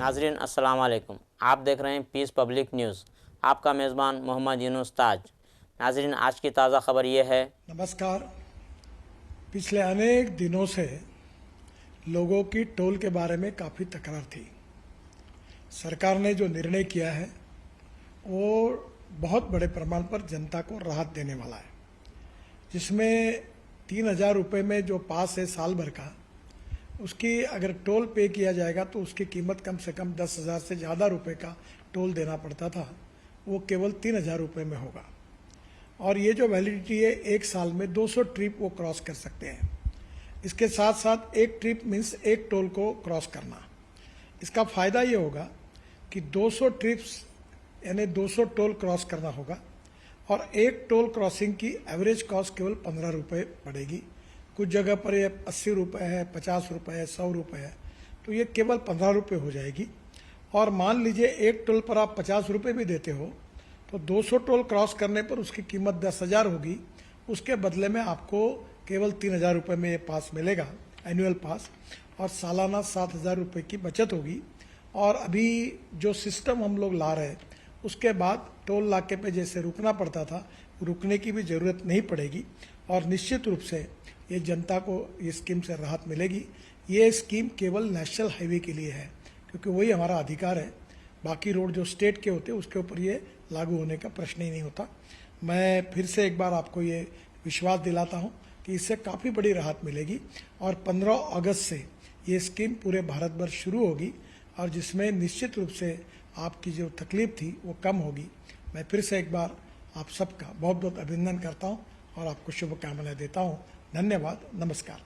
नाजरीन अस्सलाम वालेकुम। आप देख रहे हैं पीस पब्लिक न्यूज़। आपका मेज़बान मोहम्मद यूनुस ताज। नाजरीन आज की ताज़ा खबर यह है। नमस्कार। पिछले अनेक दिनों से लोगों की टोल के बारे में काफ़ी तकरार थी। सरकार ने जो निर्णय किया है वो बहुत बड़े प्रमाण पर जनता को राहत देने वाला है, जिसमें 3,000 रुपये में जो पास है साल भर का, उसकी अगर टोल पे किया जाएगा तो उसकी कीमत कम से कम 10,000 से ज़्यादा रुपये का टोल देना पड़ता था, वो केवल 3,000 रुपये में होगा। और ये जो वैलिडिटी है, एक साल में 200 ट्रिप वो क्रॉस कर सकते हैं। इसके साथ साथ एक ट्रिप मीन्स एक टोल को क्रॉस करना। इसका फ़ायदा ये होगा कि 200 ट्रिप्स यानी 200 टोल क्रॉस करना होगा और एक टोल क्रॉसिंग की एवरेज कॉस्ट केवल 15 रुपये पड़ेगी। कुछ जगह पर ये 80 रुपये है, 50 रुपये है, 100 रुपये है, तो ये केवल 15 रुपये हो जाएगी। और मान लीजिए एक टोल पर आप 50 रुपये भी देते हो तो 200 टोल क्रॉस करने पर उसकी कीमत 10,000 होगी। उसके बदले में आपको केवल 3,000 रुपये में ये पास मिलेगा, एनुअल पास, और सालाना 7,000 रुपये की बचत होगी। और अभी जो सिस्टम हम लोग ला रहे हैं उसके बाद टोल नाके पे जैसे रुकना पड़ता था, रुकने की भी ज़रूरत नहीं पड़ेगी। और निश्चित रूप से ये जनता को ये स्कीम से राहत मिलेगी। ये स्कीम केवल नेशनल हाईवे के लिए है, क्योंकि वही हमारा अधिकार है। बाकी रोड जो स्टेट के होते हैं उसके ऊपर ये लागू होने का प्रश्न ही नहीं होता। मैं फिर से एक बार आपको ये विश्वास दिलाता हूँ कि इससे काफ़ी बड़ी राहत मिलेगी। और 15 अगस्त से ये स्कीम पूरे भारत भर शुरू होगी और जिसमें निश्चित रूप से आपकी जो तकलीफ थी वो कम होगी। मैं फिर से एक बार आप सबका बहुत बहुत अभिनंदन करता हूँ और आपको शुभकामनाएं देता हूँ। धन्यवाद। नमस्कार।